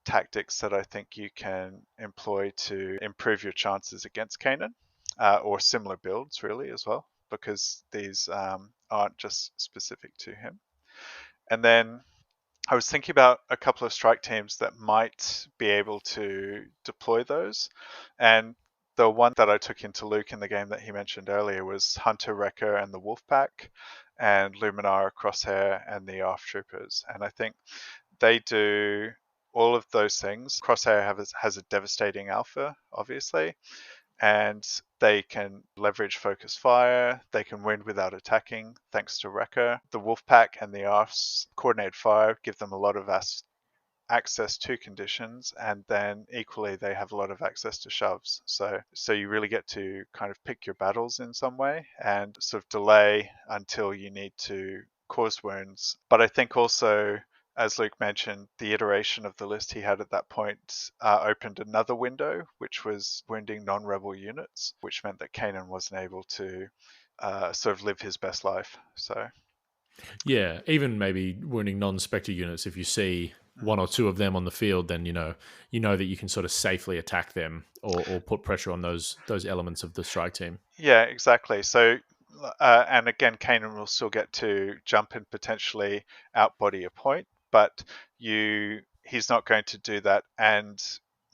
tactics that I think you can employ to improve your chances against Kanan, or similar builds really as well, because these aren't just specific to him. And then I was thinking about a couple of strike teams that might be able to deploy those. And the one that I took into Luke in the game that he mentioned earlier was Hunter Wrecker and the Wolfpack, and Luminara, Crosshair, and the ARF Troopers. And I think they do all of those things. Crosshair has a devastating alpha, obviously, and they can leverage focus fire. They can wound without attacking, thanks to Wrecker. The Wolfpack and the ARF's coordinated fire give them a lot of access to conditions, and then equally they have a lot of access to shoves. So you really get to kind of pick your battles in some way and sort of delay until you need to cause wounds. But I think also, as Luke mentioned, the iteration of the list he had at that point opened another window, which was wounding non-rebel units, which meant that Kanan wasn't able to sort of live his best life. So, yeah, even maybe wounding non-Spectre units. If you see 1 or 2 of them on the field, then you know that you can sort of safely attack them or put pressure on those elements of the strike team. Yeah, exactly. So. And again, Kanan will still get to jump and potentially outbody a point, but he's not going to do that and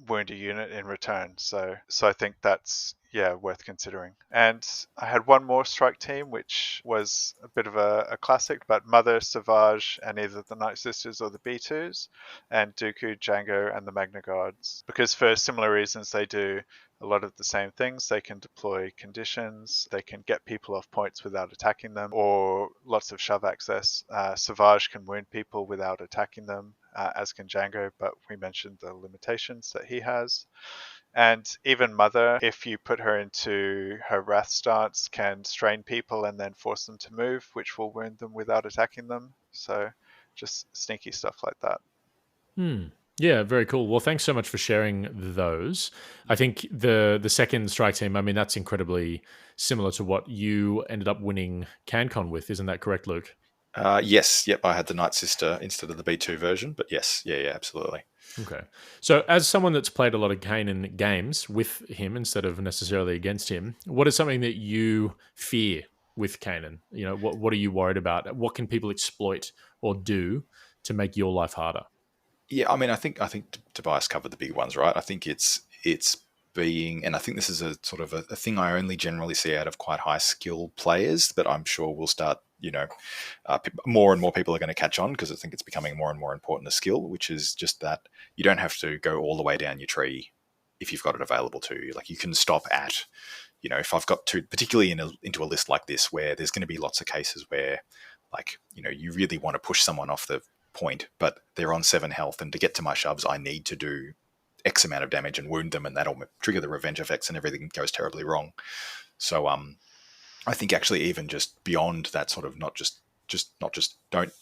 wound a unit in return. So I think that's worth considering. And I had one more strike team, which was a bit of a classic, but Mother, Savage, and either the Night Sisters or the B2s, and Dooku, Django, and the Magna Guards. Because for similar reasons, they do a lot of the same things. They can deploy conditions, they can get people off points without attacking them, or lots of shove access. Savage can wound people without attacking them, as can Django, but we mentioned the limitations that he has. And even Mother, if you put her into her wrath stance, can strain people and then force them to move, which will wound them without attacking them. So just sneaky stuff like that. Yeah, very cool. Well, thanks so much for sharing those. I think the second strike team, I mean, that's incredibly similar to what you ended up winning CanCon with. Isn't that correct, Luke? Yes, yep. I had the Night Sister instead of the B2 version, but yes, yeah, absolutely. Okay. So, as someone that's played a lot of Kanan games with him instead of necessarily against him, what is something that you fear with Kanan? You know, what are you worried about? What can people exploit or do to make your life harder? Yeah, I mean, I think Tobias covered the big ones, right? I think it's being, and I think this is a sort of a thing I only generally see out of quite high skill players, but I'm sure we'll start, more and more people are going to catch on because I think it's becoming more and more important a skill, which is just that you don't have to go all the way down your tree if you've got it available to you. Like you can stop at, if I've got to, particularly into a list like this where there's going to be lots of cases where, like, you really want to push someone off the point, but they're on 7 health, and to get to my shoves, I need to do X amount of damage and wound them, and that'll trigger the revenge effects, and everything goes terribly wrong. So, I think actually even just beyond that sort of not just don't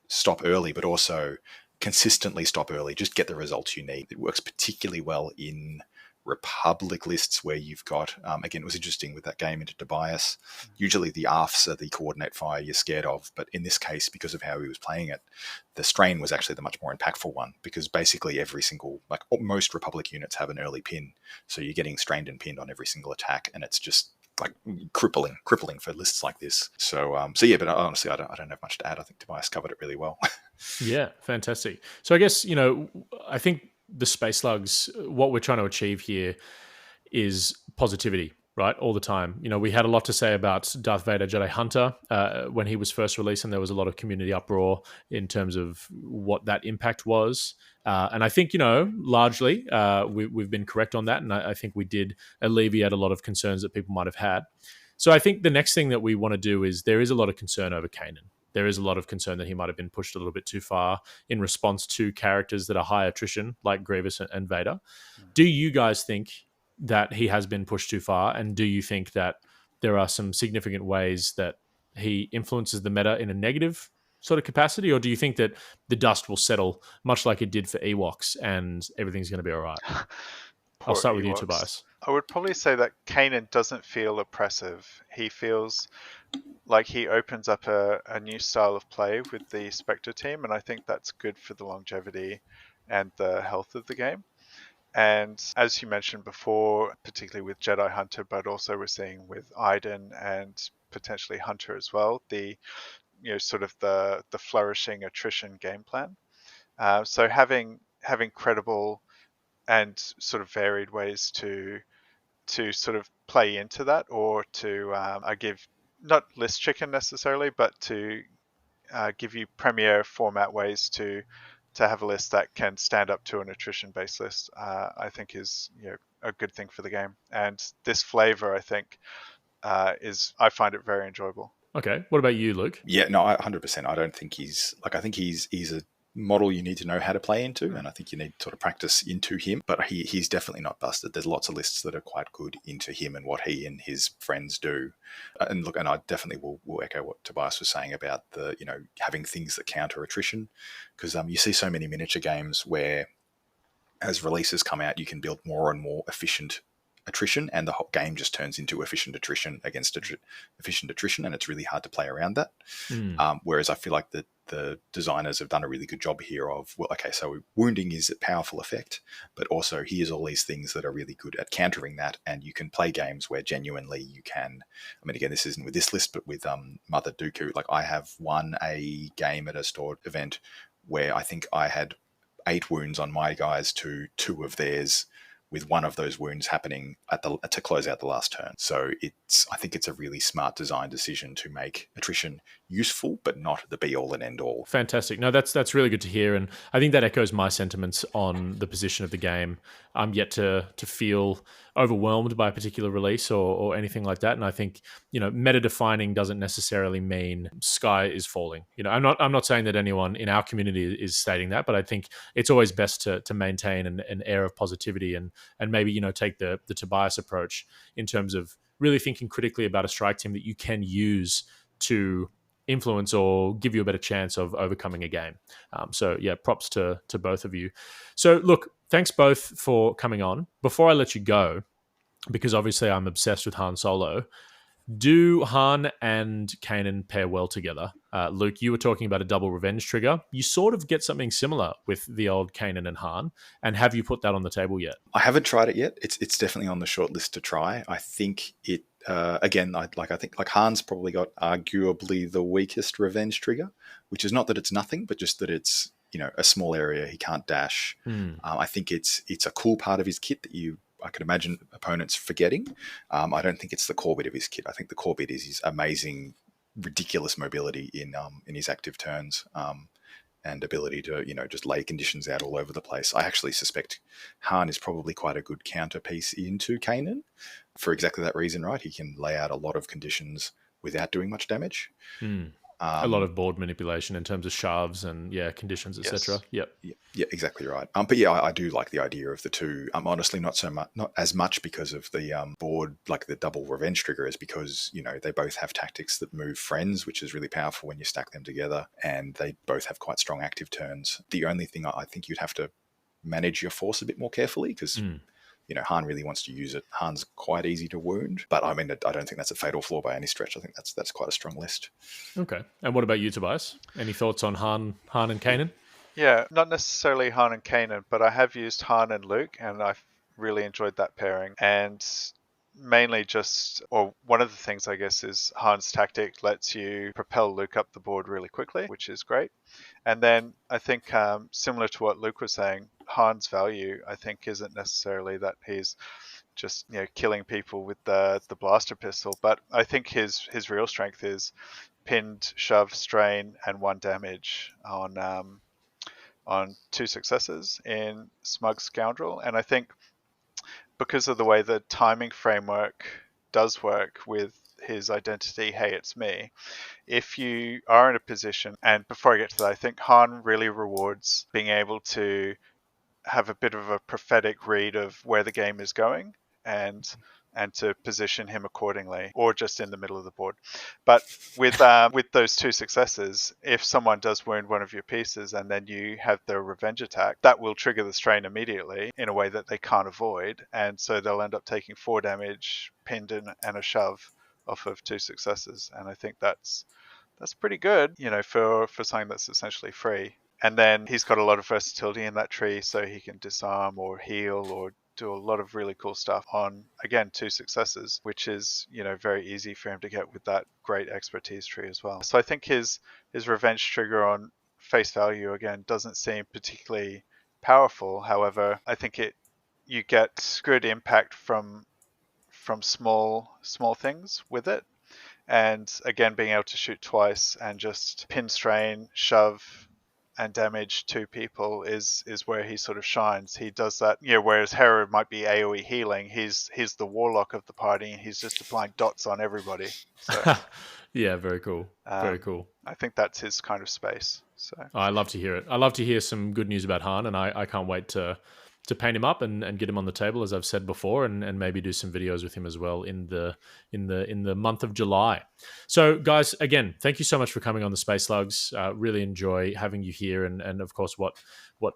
stop early, but also consistently stop early. Just get the results you need. It works particularly well in Republic lists where you've got, again, it was interesting with that game into Tobias. Usually the ARFs are the coordinate fire you're scared of, but in this case, because of how he was playing it, the strain was actually the much more impactful one, because basically every single, like most Republic units have an early pin, so you're getting strained and pinned on every single attack, and it's just like crippling for lists like this. So yeah, but honestly, I don't have much to add. I think Tobias covered it really well. Yeah, fantastic. So I guess, I think the Space Slugs, what we're trying to achieve here is positivity, right? All the time. We had a lot to say about Darth Vader Jedi Hunter when he was first released, and there was a lot of community uproar in terms of what that impact was. And I think, largely we've been correct on that. And I think we did alleviate a lot of concerns that people might have had. So I think the next thing that we want to do is, there is a lot of concern over Kanan. There is a lot of concern that he might have been pushed a little bit too far in response to characters that are high attrition, like Grievous and Vader. Do you guys think that he has been pushed too far? And do you think that there are some significant ways that he influences the meta in a negative sort of capacity? Or do you think that the dust will settle much like it did for Ewoks and everything's going to be all right? I'll start with you, Tobias. I would probably say that Kanan doesn't feel oppressive. He feels like he opens up a new style of play with the Spectre team, and I think that's good for the longevity and the health of the game. And as you mentioned before, particularly with Jedi Hunter, but also we're seeing with Iden and potentially Hunter as well, the sort of the flourishing attrition game plan. So having credible and sort of varied ways to sort of play into that, or to I give not list chicken necessarily, but to give you premier format ways to have a list that can stand up to an attrition based list, I think is a good thing for the game. And this flavor, I think, I find it very enjoyable. Okay, what about you, Luke? Yeah, no, 100%. I don't think I think he's a model you need to know how to play into, and I think you need to sort of practice into him, but he's definitely not busted. There's lots of lists that are quite good into him and what he and his friends do. And look, and I definitely will echo what Tobias was saying about the, having things that counter attrition, because you see so many miniature games where as releases come out, you can build more and more efficient attrition, and the whole game just turns into efficient attrition against efficient attrition, and it's really hard to play around that. Whereas I feel like the designers have done a really good job here of, well, okay, so wounding is a powerful effect, but also here's all these things that are really good at countering that, and you can play games where genuinely you can, I mean, again, this isn't with this list, but with Mother Dooku, like I have won a game at a stored event where I think I had 8 wounds on my guys to 2 of theirs, with one of those wounds happening to close out the last turn. So I think it's a really smart design decision to make attrition useful, but not the be all and end all. Fantastic. No, that's really good to hear, and I think that echoes my sentiments on the position of the game. I'm yet to feel overwhelmed by a particular release or anything like that. And I think, meta defining doesn't necessarily mean sky is falling. I'm not saying that anyone in our community is stating that, but I think it's always best to maintain an air of positivity and maybe, take the Tobias approach in terms of really thinking critically about a strike team that you can use to influence or give you a better chance of overcoming a game. So yeah, props to both of you. So look, thanks both for coming on. Before I let you go, because obviously I'm obsessed with Han Solo, do Han and Kanan pair well together? Luke, you were talking about a double revenge trigger. You sort of get something similar with the old Kanan and Han. And have you put that on the table yet? I haven't tried it yet. It's definitely on the short list to try. I think it again. I think Han's probably got arguably the weakest revenge trigger, which is not that it's nothing, but just that it's a small area he can't dash. I think it's a cool part of his kit that I could imagine opponents forgetting. I don't think it's the core bit of his kit. I think the core bit is his amazing, ridiculous mobility in his active turns. And ability to, just lay conditions out all over the place. I actually suspect Han is probably quite a good counterpiece into Kanan for exactly that reason, right? He can lay out a lot of conditions without doing much damage. A lot of board manipulation in terms of shoves and conditions, etc. Yes. Yep. Yeah, exactly right. But yeah, I do like the idea of the two. Honestly, not as much because of the board, like the double revenge trigger, is because they both have tactics that move friends, which is really powerful when you stack them together, and they both have quite strong active turns. The only thing I think you'd have to manage your force a bit more carefully because. Han really wants to use it. Han's quite easy to wound, but I don't think that's a fatal flaw by any stretch. I think that's quite a strong list. Okay. And what about you, Tobias? Any thoughts on Han and Kanan? Yeah, not necessarily Han and Kanan, but I have used Han and Luke, and I've really enjoyed that pairing. And mainly one of the things I guess is Han's tactic lets you propel Luke up the board really quickly, which is great. And then I think similar to what Luke was saying, Han's value I think isn't necessarily that he's just killing people with the blaster pistol, but I think his real strength is pinned, shove, strain, and 1 damage on 2 successes in Smug Scoundrel. And I think because of the way the timing framework does work with his identity, hey, it's me, if you are in a position, and before I get to that, I think Han really rewards being able to have a bit of a prophetic read of where the game is going and to position him accordingly, or just in the middle of the board. But with those 2 successes, if someone does wound one of your pieces and then you have the revenge attack, that will trigger the strain immediately in a way that they can't avoid, and so they'll end up taking 4 damage, pinned and a shove off of 2 successes. And I think that's pretty good, for something that's essentially free. And then he's got a lot of versatility in that tree, so he can disarm or heal or do a lot of really cool stuff on, again, 2 successes, which is, very easy for him to get with that great expertise tree as well. So I think his revenge trigger on face value, again, doesn't seem particularly powerful. However, I think you get good impact from small things with it. And again, being able to shoot twice and just pin, strain, shove, and damage 2 people is where he sort of shines. He does that, whereas Hera might be AoE healing, he's the warlock of the party, and he's just applying dots on everybody. So yeah, very cool. Very cool. I think that's his kind of space. So I love to hear it. I love to hear some good news about Han, and I can't wait to paint him up and get him on the table, as I've said before, and maybe do some videos with him as well in the month of July. So, guys, again, thank you so much for coming on the Space Slugs. Really enjoy having you here, and of course what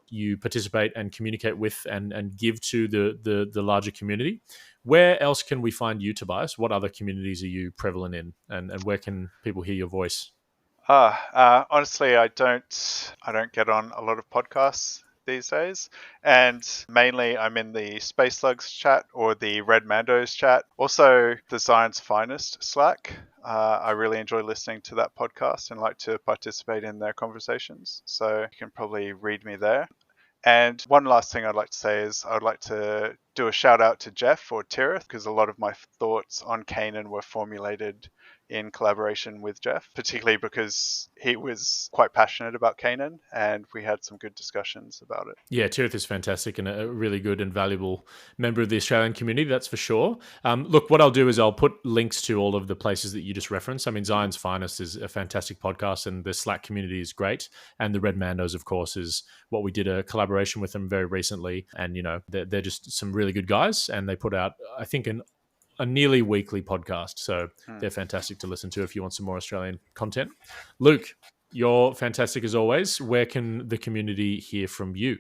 you participate and communicate with and give to the larger community. Where else can we find you, Tobias? What other communities are you prevalent in, and where can people hear your voice? Honestly, I don't get on a lot of podcasts these days, and mainly I'm in the Space Slugs chat or the Red Mandos chat, also the Zion's Finest Slack. I really enjoy listening to that podcast and like to participate in their conversations, so you can probably read me there. And one last thing I'd like to say is I'd like to do a shout out to Jeff or Tirith, because a lot of my thoughts on Kanan were formulated in collaboration with Jeff, particularly because he was quite passionate about Kanan and we had some good discussions about it. Yeah, Tirith is fantastic and a really good and valuable member of the Australian community, that's for sure. Look, what I'll do is I'll put links to all of the places that you just referenced. I mean, Zion's Finest is a fantastic podcast and the Slack community is great. And the Red Mandos, of course, is what we did a collaboration with them very recently. And, you know, they're just some really good guys and they put out, I think, a nearly weekly podcast. So they're fantastic to listen to if you want some more Australian content. Luke, you're fantastic as always. Where can the community hear from you?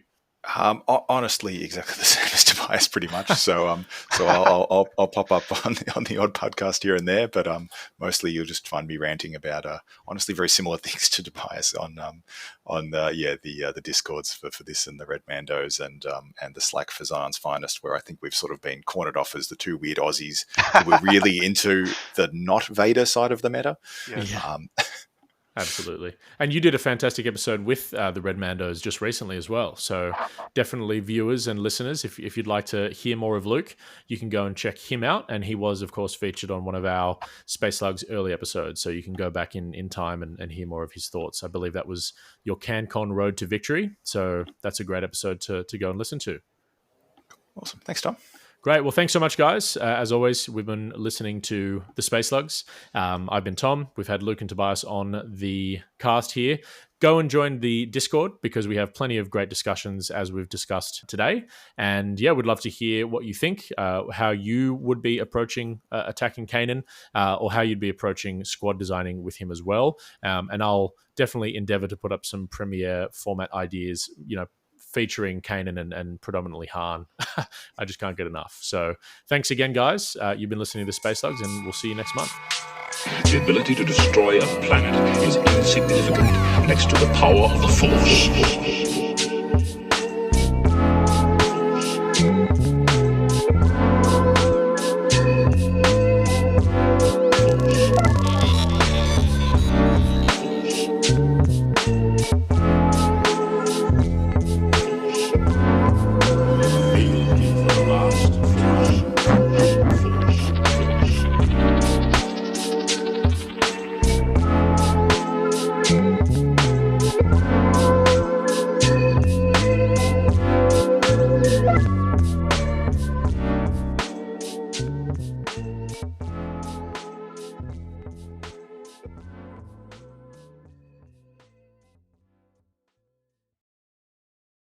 Honestly, exactly the same as Tobias, pretty much. So I'll pop up on the odd podcast here and there, but mostly you'll just find me ranting about honestly very similar things to Tobias on the Discords for this and the Red Mandos and the Slack for Zion's Finest, where I think we've sort of been cornered off as the two weird Aussies who were really into the not Vader side of the meta. Yeah. Absolutely. And you did a fantastic episode with the Red Mandos just recently as well. So definitely viewers and listeners, if you'd like to hear more of Luke, you can go and check him out. And he was, of course, featured on one of our Space Slugs early episodes. So you can go back in time and hear more of his thoughts. I believe that was your CanCon Road to Victory. So that's a great episode to go and listen to. Awesome. Thanks, Tom. Great. Well, thanks so much, guys. As always, we've been listening to the Space Slugs. I've been Tom. We've had Luke and Tobias on the cast here. Go and join the Discord because we have plenty of great discussions as we've discussed today. And yeah, we'd love to hear what you think, how you would be approaching attacking Kanan or how you'd be approaching squad designing with him as well. And I'll definitely endeavor to put up some Premiere format ideas, featuring Kanan and predominantly Han. I just can't get enough. So thanks again, guys. You've been listening to Space Slugs, and we'll see you next month. The ability to destroy a planet is insignificant next to the power of the Force.